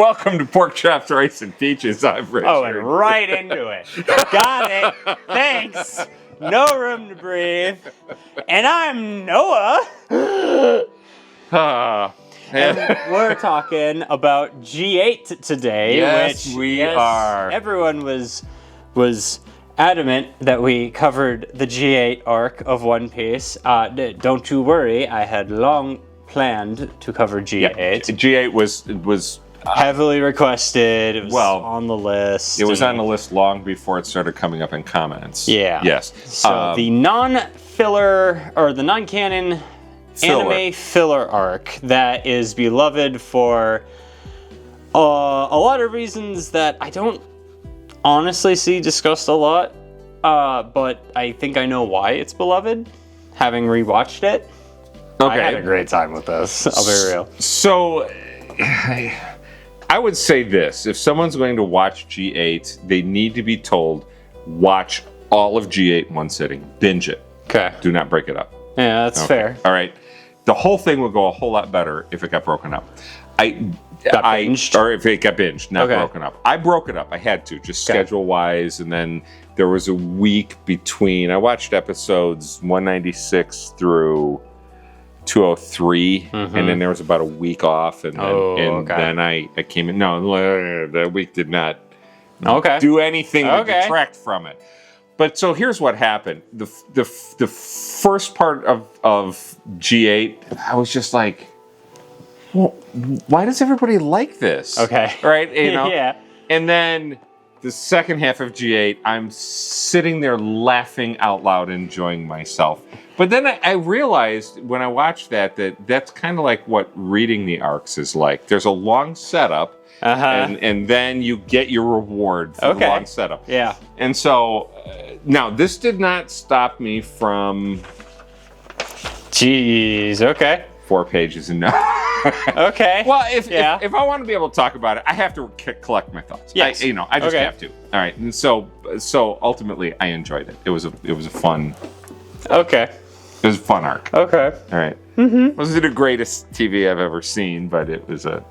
Welcome to Pork Chops, Rice, and Peaches. I'm Richard. Oh, and right into it. Got it. Thanks. No room to breathe. And I'm Noah. And we're talking about G8 today. Yes, which, we are. Everyone was adamant that we covered the G8 arc of One Piece. Don't you worry, I had long planned to cover G8. Yeah, G8 was heavily requested. It was on the list. It was on the list long before it started coming up in comments. Yeah. Yes. So the non-filler or the non-canon anime filler arc that is beloved for a lot of reasons that I don't honestly see discussed a lot, but I think I know why it's beloved, having rewatched it. Okay. I had a great time with this, I'll be real. So, I would say this. If someone's going to watch G8, they need to be told, watch all of G8 in one sitting. Binge it. Okay. Do not break it up. Yeah, that's fair. All right. The whole thing would go a whole lot better if it got broken up. Or if it got binged, not broken up. I broke it up. I had to, just schedule-wise, and then there was a week between. I watched episodes 196 through 203, and then there was about a week off, and then I came in. No, that week did not do anything to detract from it. But so here's what happened. The first part of G8, I was just like, well, why does everybody like this? Okay. Right? You know? Yeah. And then the second half of G8, I'm sitting there laughing out loud, enjoying myself. But then I realized when I watched that's kind of like what reading the arcs is like. There's a long setup, and then you get your reward for the long setup. Yeah. And so, now, this did not stop me from... Jeez, okay. 4 pages and no. Okay. Well, if I want to be able to talk about it, I have to collect my thoughts. Yes. I just have to. All right. And so ultimately, I enjoyed it. It was a fun. Okay. It was a fun arc. Okay. All right. Mm-hmm. Wasn't the greatest TV I've ever seen, but it was a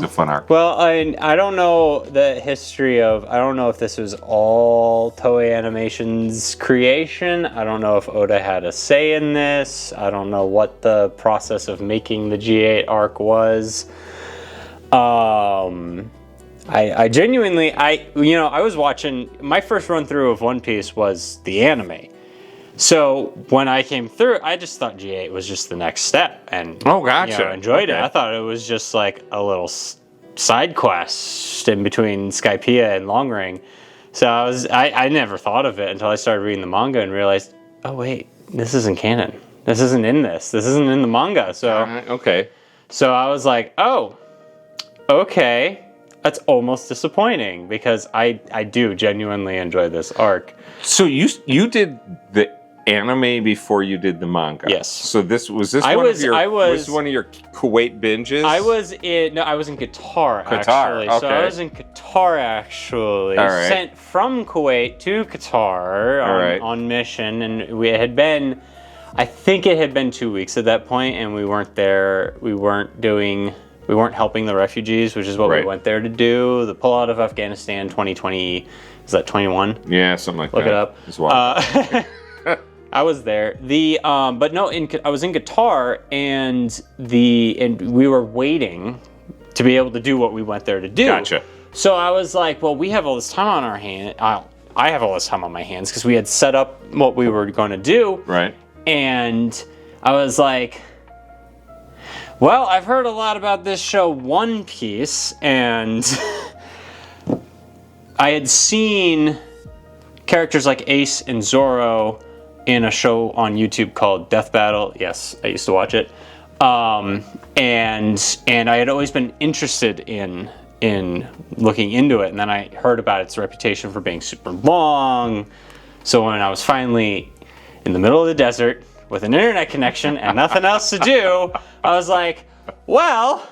fun arc. Well, I don't know the history of. I don't know if this was all Toei Animation's creation. I don't know if Oda had a say in this. I don't know what the process of making the G8 arc was. I genuinely, I was watching, my first run through of One Piece was the anime. So when I came through, I just thought G8 was just the next step, and enjoyed it. I thought it was just like a little side quest in between Skypia and Long Ring. So I never thought of it until I started reading the manga and realized, oh wait, this isn't canon. This isn't in this. This isn't in the manga. So So I was like, oh, okay. That's almost disappointing because I do genuinely enjoy this arc. So you did the anime before you did the manga? Yes. So was this one of your Kuwait binges? I was in Qatar. Actually. Okay. So I was in Qatar actually. All right. Sent from Kuwait to Qatar on mission, and I think it had been 2 weeks at that point, and we weren't there. We weren't helping the refugees, which is what we went there to do. The pullout of Afghanistan 2020, is that 21? Yeah, something like that. Look it up. As well. I was there. But no, I was in Qatar, and we were waiting to be able to do what we went there to do. Gotcha. So I was like, well, we have all this time on our hand. I have all this time on my hands because we had set up what we were going to do. Right. And I was like, well, I've heard a lot about this show One Piece, and I had seen characters like Ace and Zoro in a show on YouTube called Death Battle. Yes, I used to watch it. And I had always been interested in looking into it, and then I heard about its reputation for being super long. So when I was finally in the middle of the desert with an internet connection and nothing else to do, I was like, well,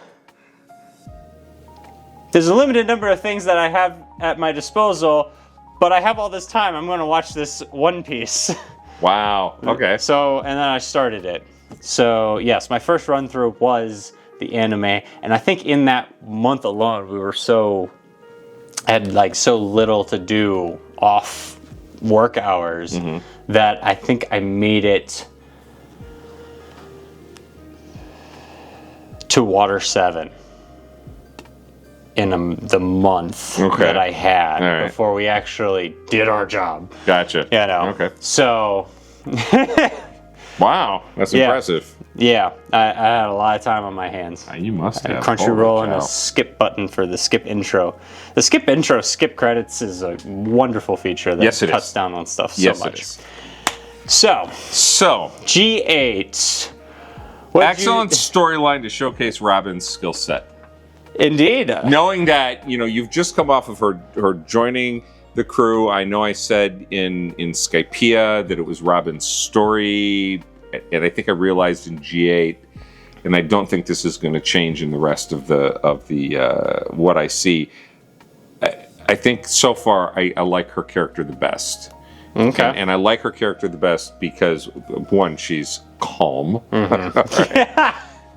there's a limited number of things that I have at my disposal, but I have all this time. I'm going to watch this One Piece. Wow. Okay. So, and then I started it. So, yes, my first run through was the anime, and I think in that month alone, we were had like so little to do off work hours that I think I made it to Water 7 in the month that I had before we actually did our job. Gotcha. You know. Okay. So. Wow, that's impressive. Yeah, I had a lot of time on my hands. You must have. Crunchyroll and a skip button for the skip intro. The skip intro, skip credits is a wonderful feature that cuts down on stuff so much. It is. So G8. Excellent storyline to showcase Robin's skill set. Indeed. Knowing that, you've just come off of her joining the crew. I know I said in Skypia that it was Robin's story, and I think I realized in G8, and I don't think this is going to change in the rest of the what I see. I think so far I like her character the best. Okay. And I like her character the best because, one, she's calm.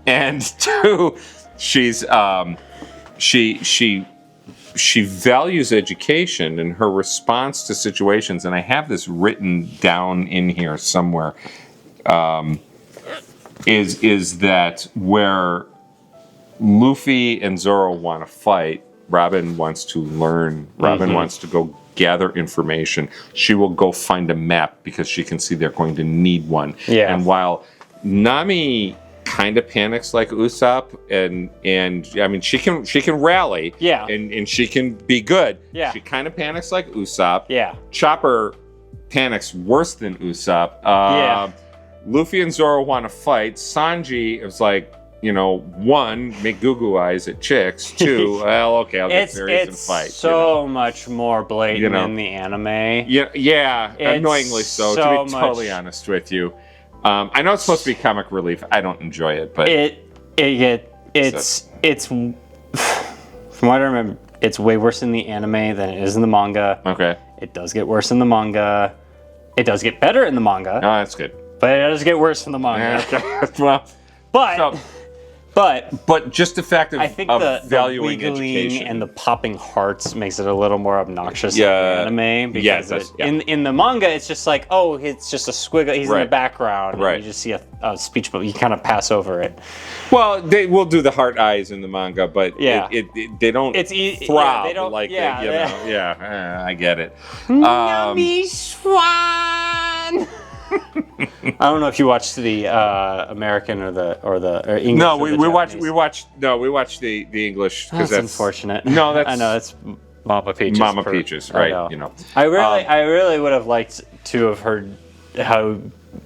And two, she's she values education, and her response to situations, and I have this written down in here somewhere, is that where Luffy and Zoro want to fight, Robin wants to learn. Robin wants to go gather information. She will go find a map because she can see they're going to need one. Yeah. And while Nami kind of panics like Usopp, and I mean she can rally, and she can be good. She kind of panics like Usopp. Chopper panics worse than Usopp. Luffy and Zoro want to fight. Sanji is like, one, make goo-goo eyes at chicks. Two, well, okay, I'll get serious and fight. It's so much more blatant in the anime. Yeah, annoyingly so, to be totally honest with you. I know it's supposed to be comic relief. I don't enjoy it, but it's from what I remember, it's way worse in the anime than it is in the manga. Okay. It does get worse in the manga. It does get better in the manga. Oh, that's good. But it does get worse in the manga. Well, but just the fact of, I think of the valuing education and the popping hearts makes it a little more obnoxious in the anime, because in the manga it's just like, oh, it's just a squiggle, he's in the background, and you just see a speech bubble, you kind of pass over it. Well, they will do the heart eyes in the manga, but they don't throb I get it. Nami Swan. I don't know if you watched the American or English. No, we watched the English, because that's unfortunate. No, that's I know, it's Mama Peaches. Mama Peaches, right? I really would have liked to have heard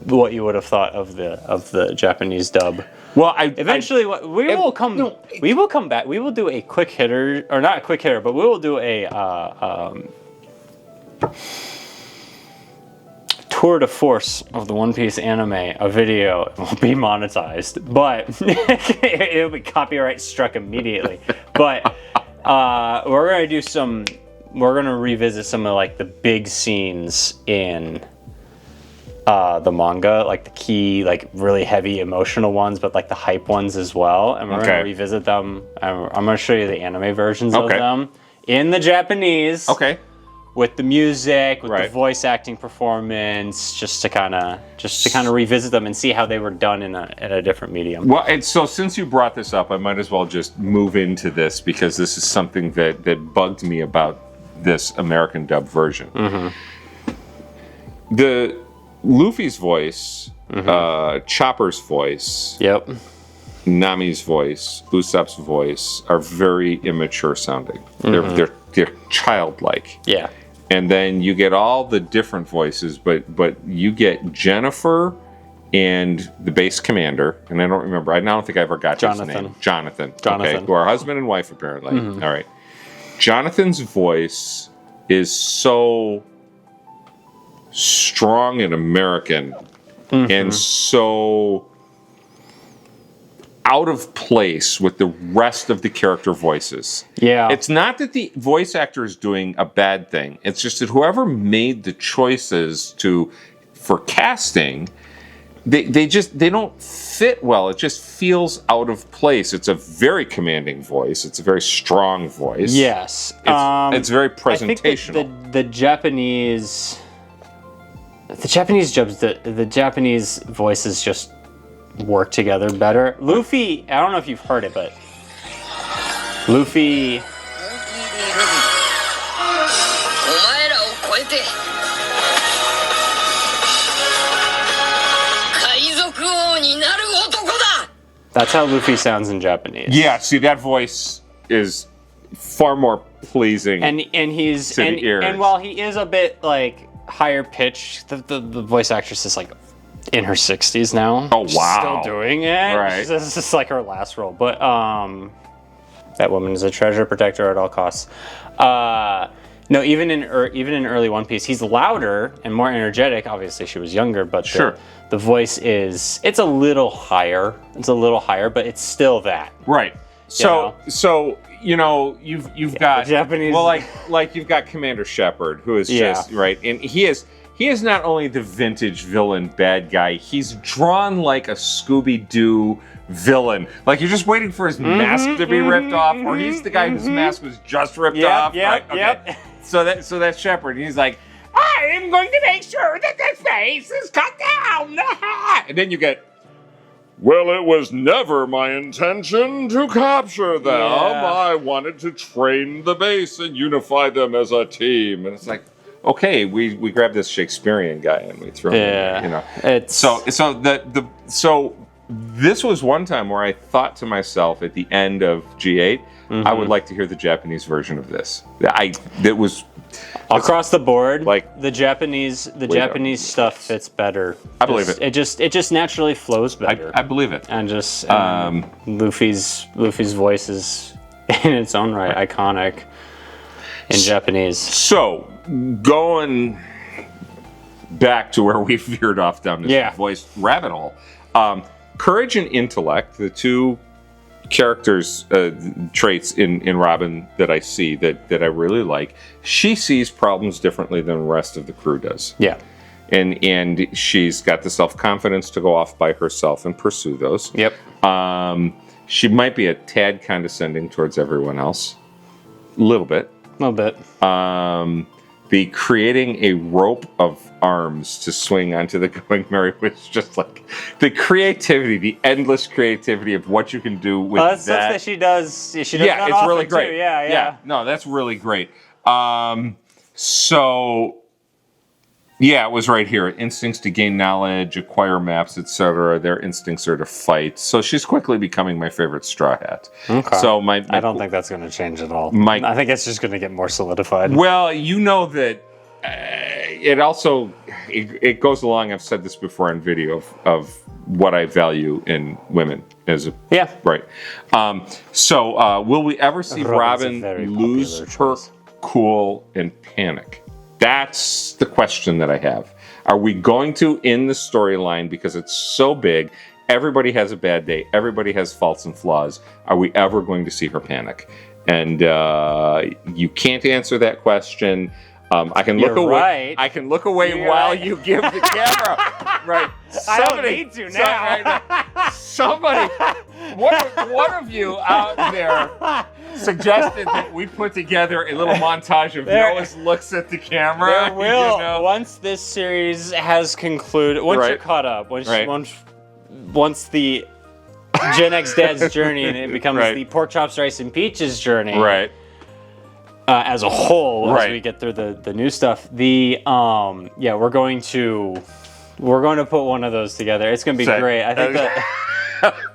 what you would have thought of the Japanese dub. Well, we will come back. We will do a quick hitter, or not a quick hitter, but we will do a tour de force of the One Piece anime, a video. It won't be monetized, but it'll be copyright struck immediately. But we're gonna revisit some of like the big scenes in the manga, like the key, like really heavy emotional ones, but like the hype ones as well. And we're gonna revisit them. I'm gonna show you the anime versions of them in the Japanese. Okay. With the music, with the voice acting performance, just to kind of revisit them and see how they were done in a different medium. Well, and so since you brought this up, I might as well just move into this, because this is something that bugged me about this American dub version. The Luffy's voice, Chopper's voice, Nami's voice, Usopp's voice are very immature sounding. They're childlike. Yeah. And then you get all the different voices, but you get Jennifer and the base commander, and I don't remember. I don't think I ever got his name. Jonathan. Okay, who are husband and wife apparently. All right. Jonathan's voice is so strong and American, and so out of place with the rest of the character voices. Yeah. It's not that the voice actor is doing a bad thing. It's just that whoever made the choices for casting they don't fit well. It just feels out of place. It's a very commanding voice. It's a very strong voice. Yes. It's very presentational. I think the Japanese voices just work together better. Luffy, I don't know if you've heard it, but Luffy. That's how Luffy sounds in Japanese. Yeah, see, that voice is far more pleasing. And he's to the ears. And while he is a bit like higher pitched, the voice actress is like in her 60s now. Oh wow, She's still doing it. Right. This is like her last role, but that woman is a treasure, protector at all costs. No, even in early One Piece, he's louder and more energetic. Obviously, she was younger, but sure. The voice it's a little higher. It's a little higher, but it's still that. Right. So you've got Japanese. Well, like you've got Commander Shepard, who is just right, and he is not only the vintage villain bad guy. He's drawn like a Scooby-Doo villain. Like you're just waiting for his mask to be ripped off, or he's the guy whose mask was just ripped off. Yep, right? Okay. yep. So that's Shepard. And he's like, I am going to make sure that the face is cut down. And then you get, well, it was never my intention to capture them. Yeah. I wanted to train the base and unify them as a team. And it's like, okay, we grabbed this Shakespearean guy and we threw him in, It's So this was one time where I thought to myself at the end of G8, I would like to hear the Japanese version of this. That was across the board. Like the Japanese stuff fits better. I believe it. It just naturally flows better. I believe it. And just Luffy's voice is in its own right iconic in Japanese. So going back to where we veered off down this voice rabbit hole, courage and intellect, the two characters traits in Robin that I see that I really like. She sees problems differently than the rest of the crew does. Yeah. And she's got the self-confidence to go off by herself and pursue those. Yep. She might be a tad condescending towards everyone else. A little bit. The creating a rope of arms to swing onto the Going Merry was just like the creativity, the endless creativity of what you can do with that's stuff that she does. She does yeah, it's really great. Too. Yeah. No, that's really great. So yeah, it was right here. Instincts to gain knowledge, acquire maps, etc. Their instincts are to fight. So she's quickly becoming my favorite Straw Hat. Okay. So I don't think that's going to change at all. I think it's just going to get more solidified. Well, you know that it also it goes along. I've said this before on video of what I value in women as a right. So will we ever see Robin lose her cool and panic? That's the question that I have. Are we going to, in the storyline, because it's so big, everybody has a bad day, everybody has faults and flaws, are we ever going to see her panic? And you can't answer that question. I can look away. Right. I can look away while you give the camera. Right. I don't need to now. Somebody, one of you out there suggested that we put together a little montage of Noah's looks at the camera. There will, once this series has concluded, once you're caught up, once the Gen X Dad's journey and it becomes the Pork Chops, Rice, and Peaches journey. Right. As a whole, as we get through the new stuff, we're going to put one of those together. It's going to be great. I think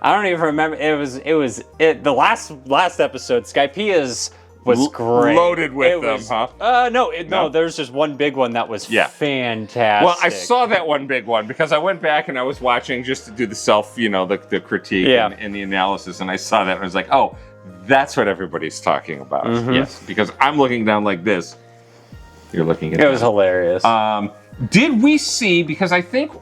I don't even remember. The last episode, Skypia's was great. Loaded with them, huh? No, there's just one big one that was fantastic. Well, I saw that one big one because I went back and I was watching just to do the the critique and the analysis, and I saw that and I was like, oh, that's what everybody's talking about. Mm-hmm. Yes, because I'm looking down like this. You're looking at it. It was hilarious. Did we see, because I think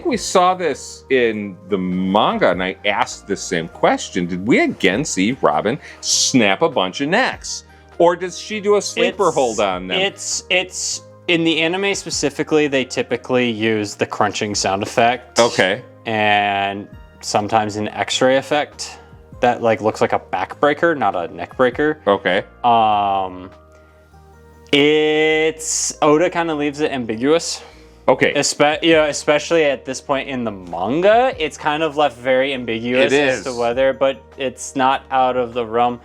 we saw this in the manga and I asked the same question, did we again see Robin snap a bunch of necks? Or does she do a sleeper hold on them? It's in the anime specifically, they typically use the crunching sound effect. Okay. and sometimes an X-ray effect that like looks like a backbreaker, not a neck breaker. Okay. It's Oda kind of leaves it ambiguous. Okay. Especially at this point in the manga, it's kind of left very ambiguous as to whether, but it's not out of the realm.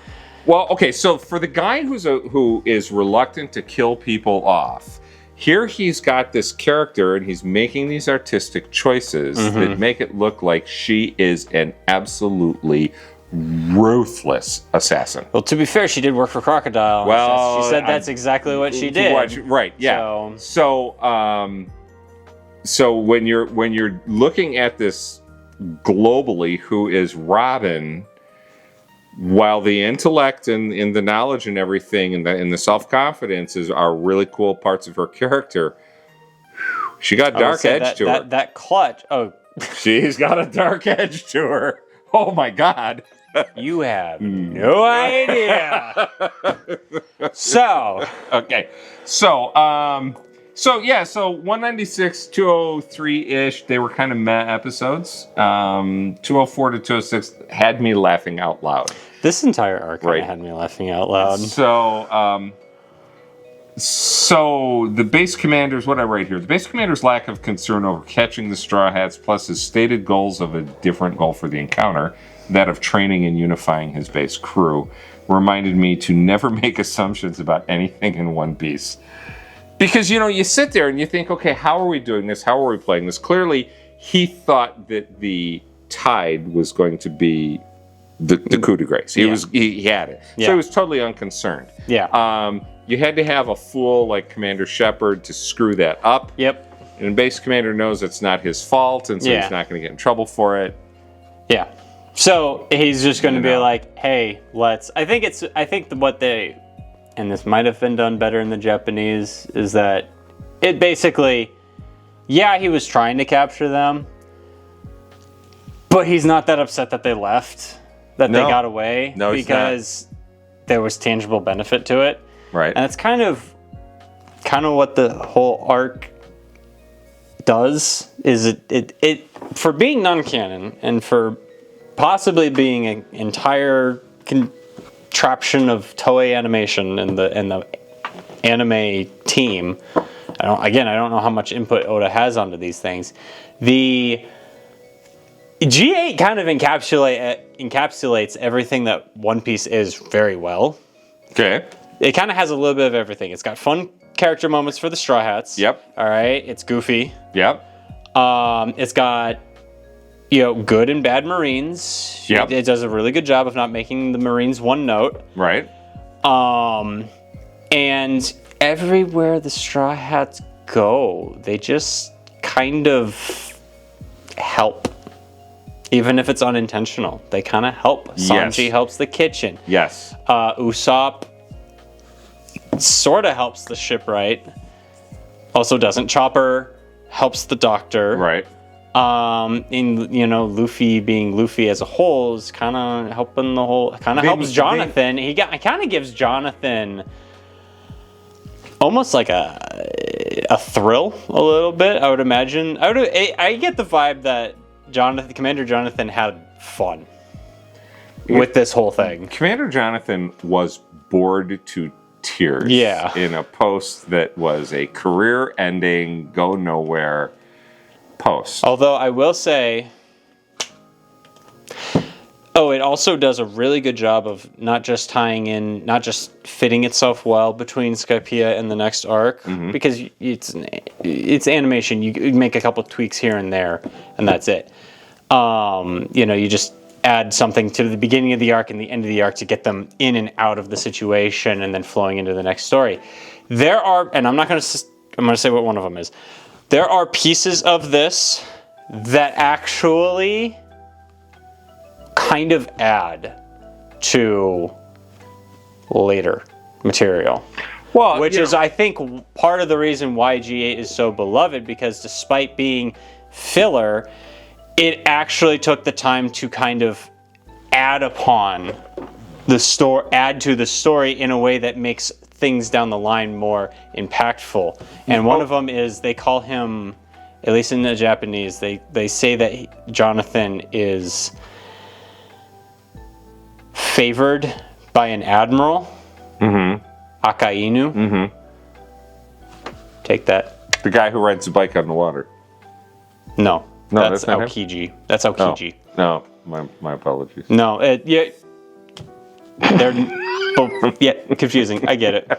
Well, okay, so for the guy who is reluctant to kill people off, here he's got this character and he's making these artistic choices that make it look like she is an absolutely ruthless assassin. Well, to be fair, she did work for Crocodile. Well, she said that's exactly what she did. Right, yeah. So when you're looking at this globally, who is Robin, while the intellect and the knowledge and everything and the self-confidence are really cool parts of her character, she got dark edge to her. That clutch. Oh, she's got a dark edge to her. Oh my God. You have no idea. Okay. So 196, 203-ish, they were kind of meh episodes. 204 to 206 had me laughing out loud. This entire arc had me laughing out loud. So the base commander's, what I write here, the base commander's lack of concern over catching the Straw Hats, plus his stated goals of a different goal for the encounter, that of training and unifying his base crew, reminded me to never make assumptions about anything in One Piece. Because, you sit there and you think, okay, how are we doing this? How are we playing this? Clearly, he thought that the tide was going to be the coup de grace. He had it. Yeah. So he was totally unconcerned. Yeah. You had to have a fool like Commander Shepard to screw that up. Yep. And base commander knows it's not his fault, and so he's not going to get in trouble for it. Yeah. So he's just going to be like, hey, I think what they, and this might have been done better in the Japanese, is that it basically, he was trying to capture them, but he's not that upset that they left, that they got away, because there was tangible benefit to it. Right. And it's kind of what the whole arc does, is it for being non-canon and for possibly being an entire contraption of Toei Animation and the anime team. I don't know how much input Oda has onto these things. The G8 kind of encapsulates everything that One Piece is very well. Okay. It kind of has a little bit of everything. It's got fun character moments for the Straw Hats. Yep. All right. It's goofy. Yep. It's got good and bad Marines. Yep. It does a really good job of not making the Marines one note. Right. And everywhere the Straw Hats go, they just kind of help. Even if it's unintentional, they kind of help. Sanji helps the kitchen. Yes. Usopp sort of helps the shipwright. Also doesn't. Chopper helps the doctor. Right. Luffy being Luffy as a whole is kind of helping the whole. Kind of helps Jonathan. He kind of gives Jonathan almost like a thrill a little bit. I would imagine. I get the vibe that Commander Jonathan had fun with this whole thing. Commander Jonathan was bored to tears in a post that was a career-ending, go-nowhere post. Although I will say, it also does a really good job of not just fitting itself well between Skypia and the next arc, because it's animation. You make a couple tweaks here and there, and that's it. You just add something to the beginning of the arc and the end of the arc to get them in and out of the situation, and then flowing into the next story. There are, and I'm going to say what one of them is. There are pieces of this that actually kind of add to later material. Well, which is, I think, part of the reason why G8 is so beloved, because despite being filler, it actually took the time to kind of add to the story in a way that makes things down the line more impactful. And one of them is, they call him at least in the Japanese, they say that Jonathan is favored by an admiral, Akainu. Take that. The guy who rides a bike on the water. No, that's not him? Aokiji. That's Aokiji. No, my apologies. No, yeah, they're both, yeah, confusing. I get it.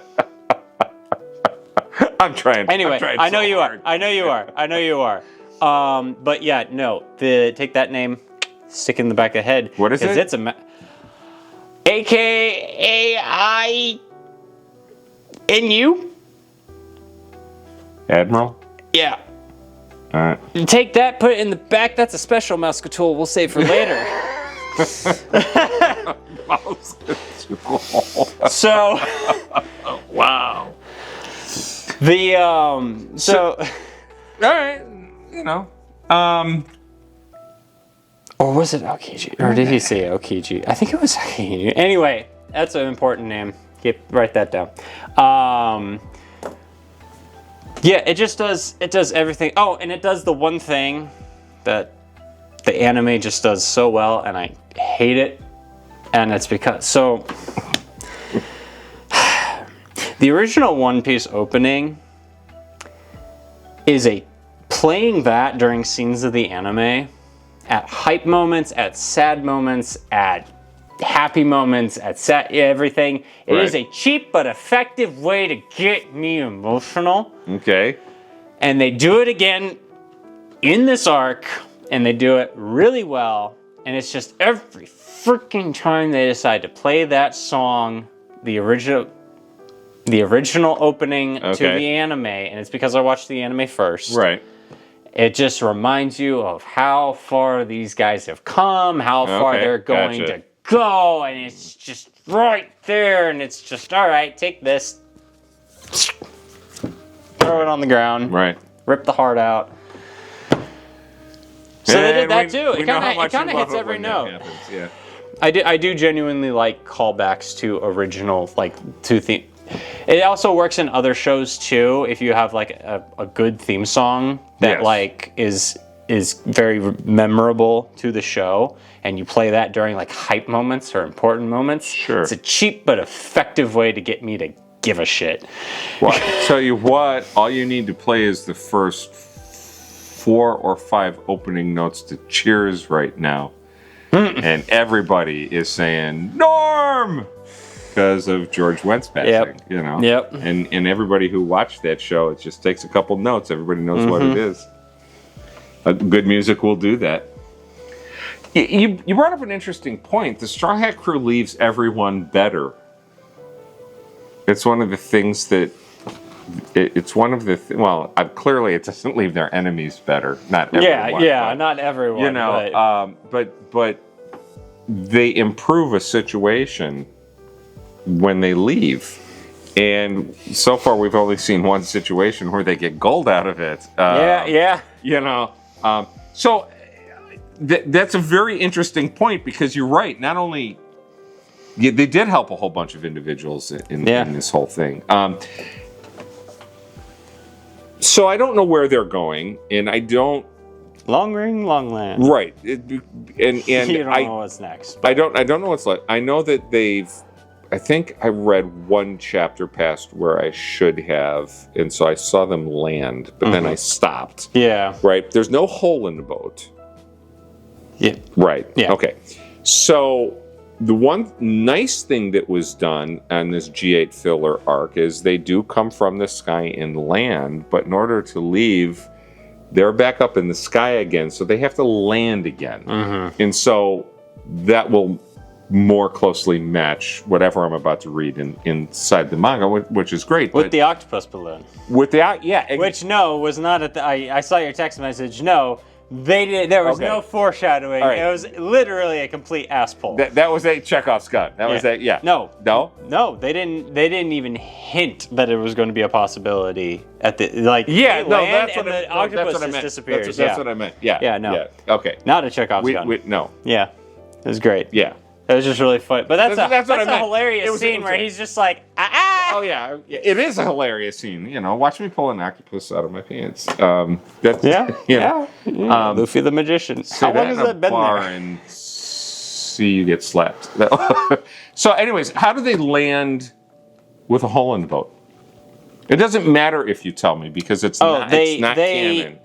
I'm trying. Anyway, I know so you hard. are. I know you are. I know you are. But yeah, no. Take that name, stick it in the back of the head. What is it? Because it's AKAINU. Admiral. Yeah. All right. Take that, put it in the back. That's a special Muscatool we'll save for later. So. Wow. So. All right. You know. Or was it Aokiji? Or did he say Aokiji? I think it was Aokiji. Anyway, that's an important name. Write that down. Yeah, it does everything. Oh, and it does the one thing that the anime just does so well, and I hate it. And it's because the original One Piece opening is playing that during scenes of the anime, at hype moments, at sad moments, at happy moments, at everything. It is a cheap but effective way to get me emotional. Okay. And they do it again in this arc, and they do it really well. And it's just every freaking time they decide to play that song, the original opening to the anime, and it's because I watched the anime first. Right. It just reminds you of how far these guys have come, how far they're going to go, and it's just right there, and it's just, all right, take this, throw it on the ground, rip the heart out. So they did that too. It kind of hits every note. Yeah. I do genuinely like callbacks to original, to theme. It also works in other shows too. If you have like a good theme song that is very memorable to the show, and you play that during like hype moments or important moments. Sure. It's a cheap but effective way to get me to give a shit. Well, I tell you what, all you need to play is the first 4 or 5 opening notes to Cheers right now. And everybody is saying, Norm! Because of George Wentz passing, you know. Yep. And everybody who watched that show, it just takes a couple notes. Everybody knows what it is. Good music will do that. You brought up an interesting point. The Straw Hat Crew leaves everyone better. It's one of the things that... It's one of the... clearly it doesn't leave their enemies better. Not everyone. Yeah, not everyone. You know, but they improve a situation when they leave. And so far we've only seen one situation where they get gold out of it. You know, so that's a very interesting point, because you're right. Not only they did help a whole bunch of individuals in this whole thing. So I don't know where they're going, and I don't. Long ring, long land. Right, and you don't know what's next. I don't know what's like. I know that they've. I think I read one chapter past where I should have, and so I saw them land, but then I stopped. Yeah. Right. There's no hole in the boat. Yeah. Right. Yeah. Okay. So the one nice thing that was done on this G8 filler arc is they do come from the sky and land, but in order to leave, they're back up in the sky again, so they have to land again. And so that will more closely match whatever I'm about to read inside the manga, which is great. With the octopus balloon. Which was not at the... I saw your text message. No, they did. There was no foreshadowing. Right. It was literally a complete ass pull. That was a Chekhov's gun. That was a... Yeah. No. No? No, they didn't even hint that it was going to be a possibility at the... the octopus just disappears. That's what I meant. Yeah. Yeah, no. Yeah. Okay. Not a Chekhov's gun. No. Yeah. It was great. Yeah. It was just really fun. But that's a what I meant. hilarious scene where he's just like, Oh yeah, it is a hilarious scene. You know, watch me pull an octopus out of my pants. That's yeah. Luffy the magician. How long has that been there? And see you get slapped. So, anyways, how do they land with a hole in the boat? It doesn't matter if you tell me because it's not canon.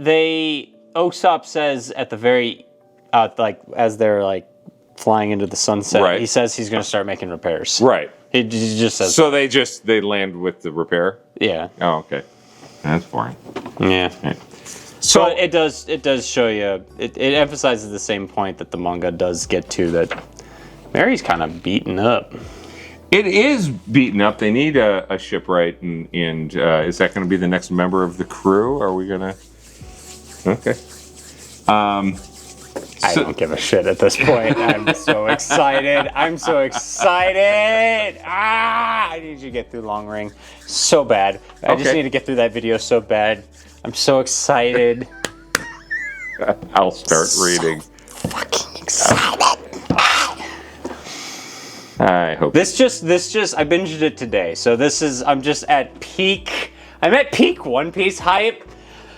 Usopp says at the very, like as they're like flying into the sunset, he says he's going to start making repairs. Right. He just says. So they land with the repair. Yeah. Oh, okay. That's boring. Yeah. Okay. So it does show you. It emphasizes the same point that the manga does get to, that Mary's kind of beaten up. It is beaten up. They need a shipwright, and is that going to be the next member of the crew? Are we gonna? Okay. I don't give a shit at this point. I'm so excited. I need you to get through Long Ring so bad. I just need to get through that video so bad. I'm so excited. I'll start reading. Fucking excited. I hope This just I binged it today. So I'm just at peak. I'm at peak One Piece hype.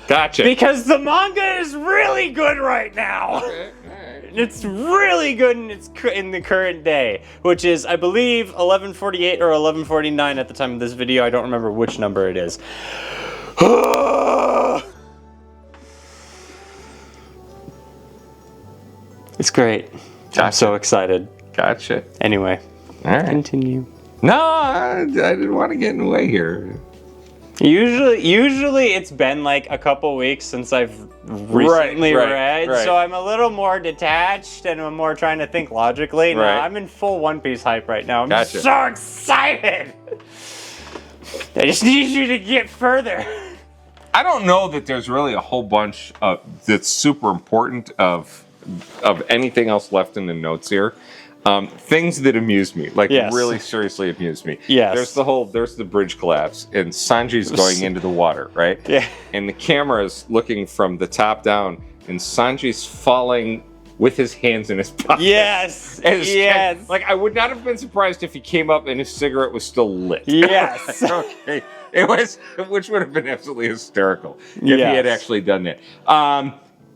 Gotcha. Because the manga is really good right now. Okay. It's really good in the current day, which is, I believe, 1148 or 1149 at the time of this video. I don't remember which number it is. It's great. Gotcha. I'm so excited. Gotcha. Anyway, All right. continue. No, I didn't want to get in the way here. Usually it's been like a couple weeks since I've recently read, so I'm a little more detached and I'm more trying to think logically. No, I'm in full One Piece hype right now. I'm so excited. I just need you to get further. I don't know that there's really a whole bunch that's super important of anything else left in the notes here. Things that amuse me, like really seriously amuse me. Yes. There's the bridge collapse, and Sanji's going into the water, right? Yeah. And the camera's looking from the top down, and Sanji's falling with his hands in his pockets. Yes. Yes. Like, I would not have been surprised if he came up and his cigarette was still lit. Yes. Okay. It was, which would have been absolutely hysterical if he had actually done that.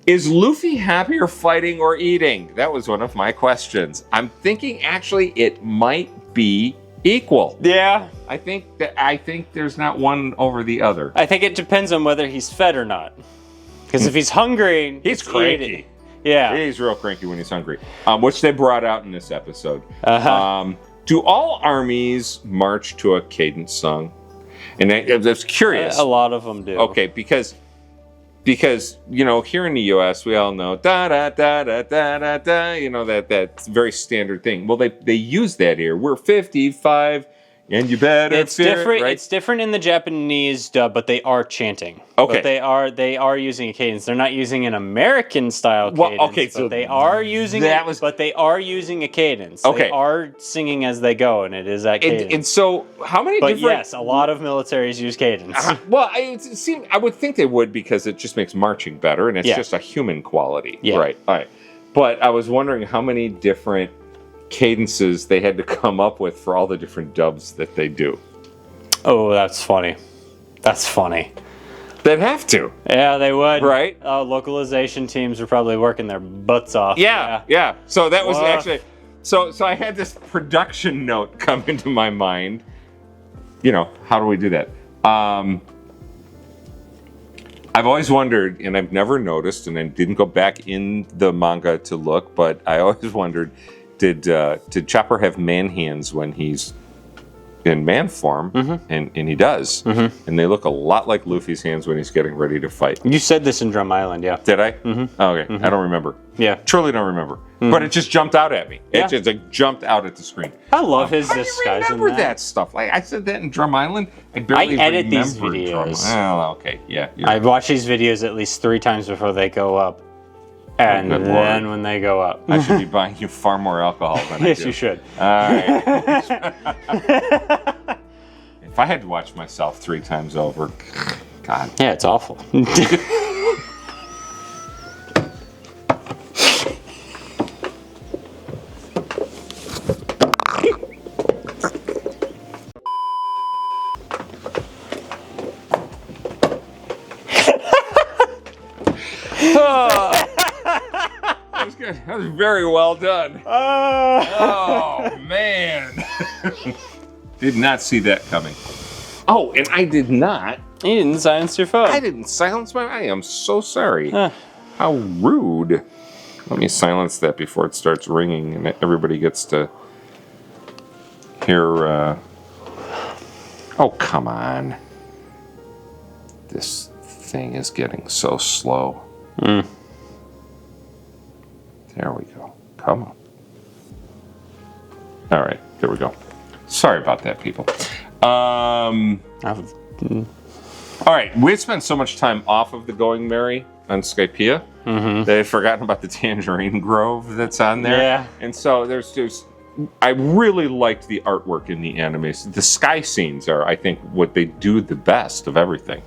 Is Luffy happier fighting or eating? That was one of my questions. I'm thinking actually it might be equal. Yeah. I think there's not one over the other. I think it depends on whether he's fed or not. Because if he's hungry, he's cranky. eating. Yeah. He's real cranky when he's hungry, which they brought out in this episode. Uh-huh. Do all armies march to a cadence song? And I was curious. A lot of them do. Okay, because you know, here in the U.S. we all know da da da da da da da. You know that very standard thing. Well, they use that here. We're 55, and you better. It's different. Right? It's different in the Japanese dub, but they are chanting. Okay. But they are using a cadence. They're not using an American style cadence. Well, okay, so they are using. But they are using a cadence. Okay. They are singing as they go, and it is that cadence. And so, how many? But yes, a lot of militaries use cadence. Well, I would think they would because it just makes marching better, and it's just a human quality. Yeah. Right. All right. But I was wondering how many different cadences they had to come up with for all the different dubs that they do. Oh, that's funny. That's funny. They'd have to. Yeah, they would. Right? Localization teams are probably working their butts off. Yeah. So that was actually... So I had this production note come into my mind. You know, how do we do that? I've always wondered, and I've never noticed, and I didn't go back in the manga to look, but I always wondered, did Chopper have man hands when he's in man form? Mm-hmm. And he does. Mm-hmm. And they look a lot like Luffy's hands when he's getting ready to fight. You said this in Drum Island, yeah. Did I? Mm-hmm. Oh, okay. Mm-hmm. I don't remember. Yeah. Truly don't remember. Mm-hmm. But it just jumped out at me. It just jumped out at the screen. I love his disguise. I remember that stuff. Like I said that in Drum Island. I edit these videos. Oh, okay. Yeah. I watch these videos at least 3 times before they go up. And then when they go up. I should be buying you far more alcohol than I do. Yes, you should. All right. If I had to watch myself 3 times over, God. Yeah, it's awful. was good. That was very well done. Oh, man. Did not see that coming. Oh, and I did not. You didn't silence your phone. I didn't silence I am so sorry. How rude. Let me silence that before it starts ringing and everybody gets to hear. Oh, come on. This thing is getting so slow. There we go. Come on. All right, there we go. Sorry about that, people. All right, we had spent so much time off of the Going Merry on Skypia that I had forgotten about the tangerine grove that's on there. Yeah. And so I really liked the artwork in the animes. The sky scenes are, I think, what they do the best of everything.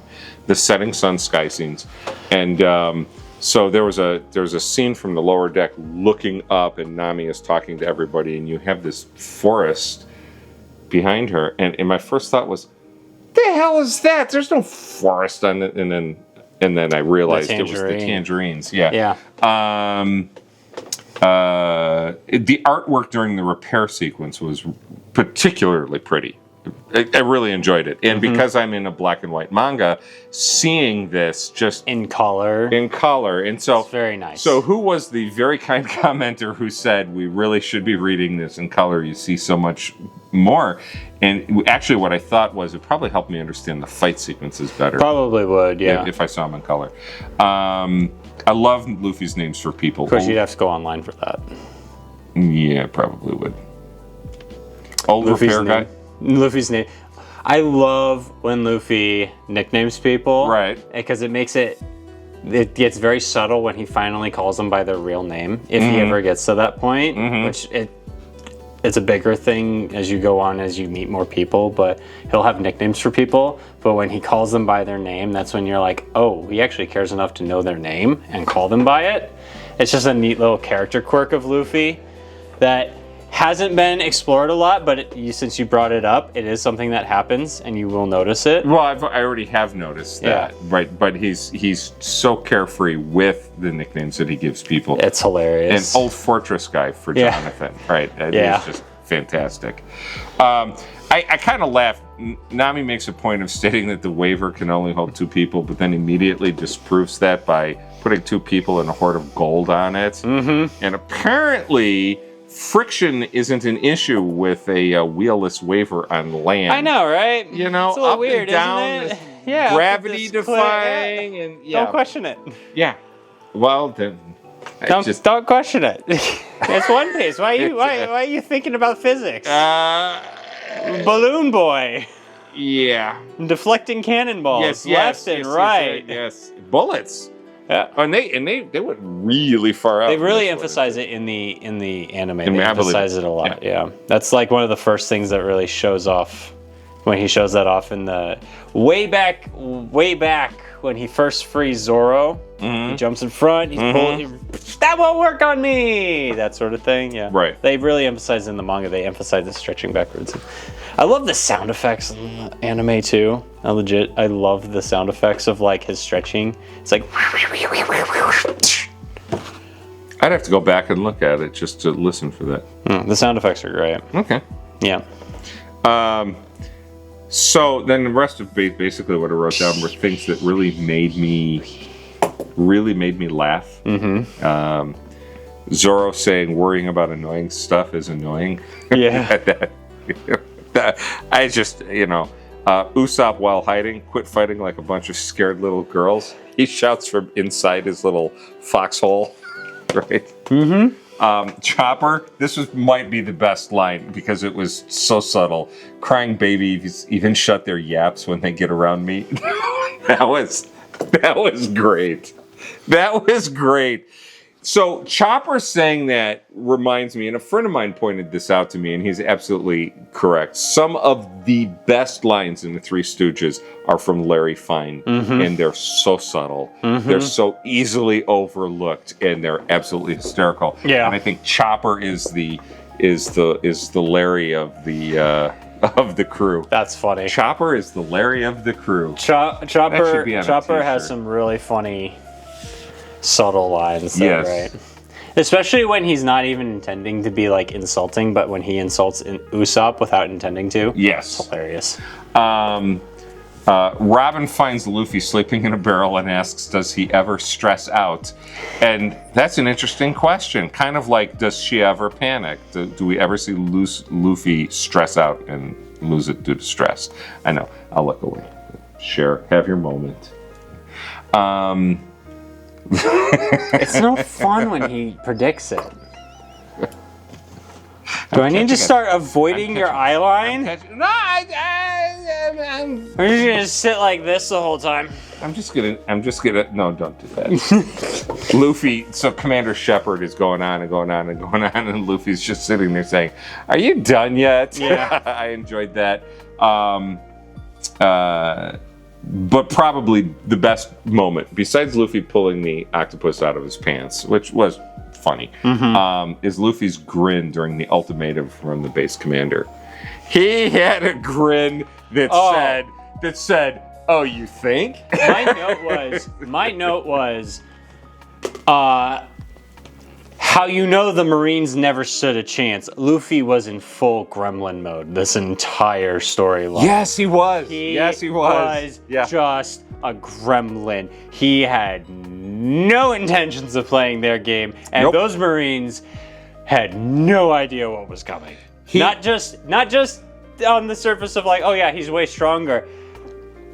The setting sun sky scenes. And so there was a scene from the lower deck looking up, and Nami is talking to everybody, and you have this forest behind her. And my first thought was, the hell is that? There's no forest on it. And then I realized it was the tangerines. Yeah. The artwork during the repair sequence was particularly pretty. I really enjoyed it. And because I'm in a black and white manga, seeing this just in color. And so it's very nice. So who was the very kind commenter who said, we really should be reading this in color? You see so much more. And actually what I thought was it probably helped me understand the fight sequences better. Probably would, yeah. If I saw them in color. I love Luffy's names for people. Of course, you'd have to go online for that. Yeah, probably would. Old repair guy. Luffy's name. I love when Luffy nicknames people. Right. Because it makes it gets very subtle when he finally calls them by their real name, if he ever gets to that point, which it's a bigger thing as you go on, as you meet more people, but he'll have nicknames for people. But when he calls them by their name, that's when you're like, oh, he actually cares enough to know their name and call them by it. It's just a neat little character quirk of Luffy that hasn't been explored a lot, but since you brought it up, it is something that happens and you will notice it. Well, I already have noticed that, right? But he's so carefree with the nicknames that he gives people. It's hilarious. An old fortress guy for Jonathan, right? It's just fantastic. I kind of laugh. Nami makes a point of stating that the waiver can only hold 2 people, but then immediately disproves that by putting 2 people and a hoard of gold on it. And apparently friction isn't an issue with a wheelless waiver on land. I know, right? You know, it's a little up weird, and down, isn't it? Yeah, gravity defying, and don't question it. Yeah. Well, then don't question it. It's One Piece. Why are you thinking about physics? Balloon boy. Yeah. Deflecting cannonballs left and right. Yes. Bullets. Yeah. And they went really far out. They really emphasize it in the anime. They emphasize it a lot. Yeah. That's like one of the first things that really shows off when he shows that off in the way back when he first frees Zoro. He jumps in front. He's pulling. That won't work on me. That sort of thing. Yeah. Right. They really emphasize in the manga. They emphasize the stretching backwards. I love the sound effects in the anime too. I love the sound effects of like his stretching. It's like. I'd have to go back and look at it just to listen for that. The sound effects are great. Okay. Yeah. So then the rest of basically what I wrote down were things that really made me laugh. Zoro saying worrying about annoying stuff is annoying. Yeah. I just, Usopp while hiding, quit fighting like a bunch of scared little girls. He shouts from inside his little foxhole, right? Chopper, might be the best line because it was so subtle. Crying babies even shut their yaps when they get around me. That was great. That was great. So Chopper saying that reminds me, and a friend of mine pointed this out to me, and he's absolutely correct. Some of the best lines in the Three Stooges are from Larry Fine, and they're so subtle. They're so easily overlooked, and they're absolutely hysterical. Yeah. And I think Chopper is the Larry of the crew. That's funny. Chopper is the Larry of the crew. Chopper has some really funny subtle lines. Yes. Right? Especially when he's not even intending to be like insulting, but when he insults Usopp without intending to. Yes. It's hilarious. Robin finds Luffy sleeping in a barrel and asks, does he ever stress out? And that's an interesting question. Kind of like, does she ever panic? Do we ever see Luffy stress out and lose it due to stress? I know. I'll let go. Share. Have your moment. It's no fun when he predicts it. Do I need to start avoiding your eye line? No, I'm Or are you gonna sit like this the whole time? I'm just gonna, no, don't do that. Luffy, so Commander Shepard is going on and going on and going on, and Luffy's just sitting there saying, are you done yet? Yeah. I enjoyed that. But probably the best moment, besides Luffy pulling the octopus out of his pants, which was funny, is Luffy's grin during the ultimatum from the base commander. He had a grin that said, "Oh, you think?" My note was, how you know the Marines never stood a chance. Luffy was in full gremlin mode this entire storyline. Yes, he was. He was just a gremlin. He had no intentions of playing their game, and those Marines had no idea what was coming. Not just on the surface of like, oh yeah, he's way stronger.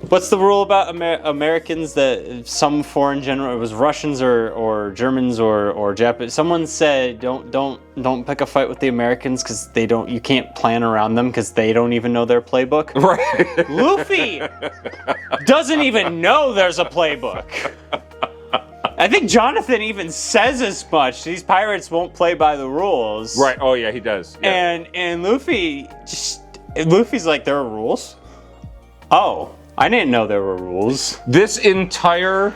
What's the rule about Americans that some foreign general, it was Russians or Germans or Japanese, someone said don't pick a fight with the Americans because you can't plan around them because they don't even know their playbook. Right. Luffy doesn't even know there's a playbook. I think Jonathan even says as much. These pirates won't play by the rules. Right. Oh yeah, he does. Yeah. And Luffy's like, there are rules? Oh. I didn't know there were rules. This entire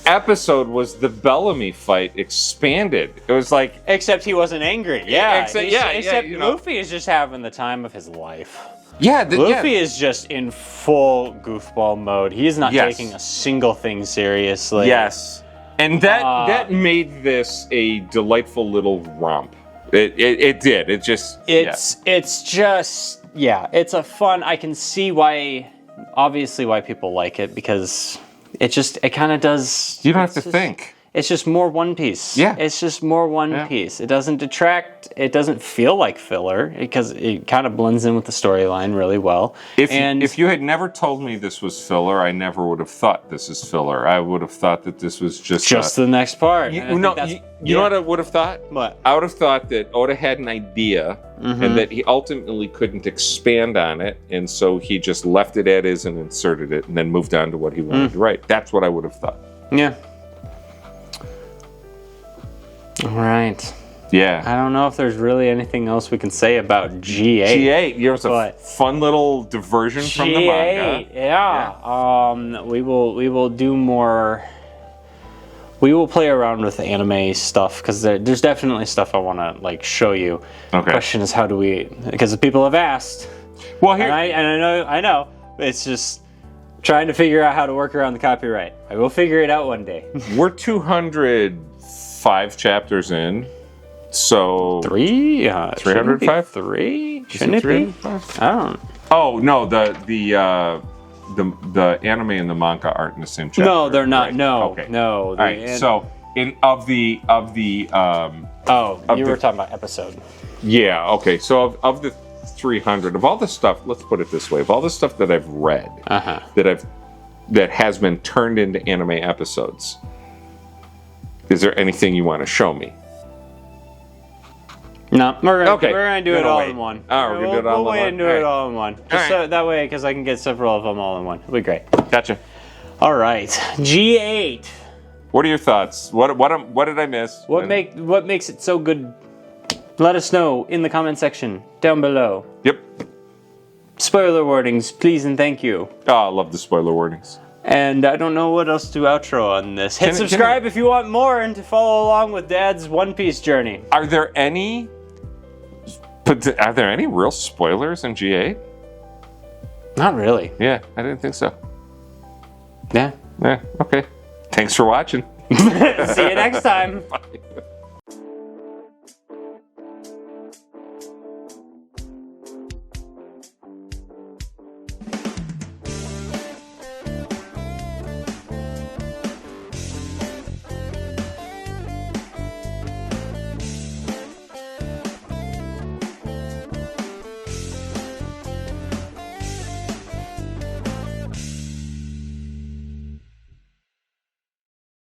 episode was the Bellamy fight expanded. It was like... Except he wasn't angry. Yeah. Except you know. Luffy is just having the time of his life. Yeah. Luffy is just in full goofball mode. He is not taking a single thing seriously. Yes. And that made this a delightful little romp. It did. It just... It's just... Yeah, it's a fun... I can see why... Obviously why people like it, because it kind of does... You don't have to think. It's just more One Piece. Yeah. It's just more One Piece. It doesn't detract. It doesn't feel like filler because it kind of blends in with the storyline really well. If you had never told me this was filler, I never would have thought this is filler. I would have thought that this was just the next part. You know what I would have thought? What? I would have thought that Oda had an idea and that he ultimately couldn't expand on it, and so he just left it as is and inserted it and then moved on to what he wanted to write. That's what I would have thought. Yeah. All right. Yeah. I don't know if there's really anything else we can say about G8. G8. There's a fun little diversion from the manga. Yeah. We will do more. We will play around with anime stuff because there's definitely stuff I want to like show you. Okay. The question is how do we? Because people have asked. Well, here and I know. It's just trying to figure out how to work around the copyright. I will figure it out one day. We're 205 chapters in, so 305. 3 shouldn't it be? I don't. Oh no, the anime and the manga aren't in the same chapter. No, they're not. Right? No, okay. no. All right. So you were talking about episode. Yeah. Okay. So of the 300 of all the stuff, let's put it this way: of all the stuff that I've read, that has been turned into anime episodes, is there anything you want to show me? No, we're gonna do it all in one. Oh, we're gonna do it all in one. We'll wait and do it all in one. Just so that way, because I can get several of them all in one. It'll be great. Gotcha. All right, G8. What are your thoughts? What did I miss? What makes it so good? Let us know in the comment section down below. Yep. Spoiler warnings, please and thank you. Oh, I love the spoiler warnings. And I don't know what else to outro on this. Hit subscribe if you want more and to follow along with Dad's One Piece journey. Are there any real spoilers in G8? Not really. Yeah, I didn't think so. Yeah. Yeah, okay. Thanks for watching. See you next time. Bye.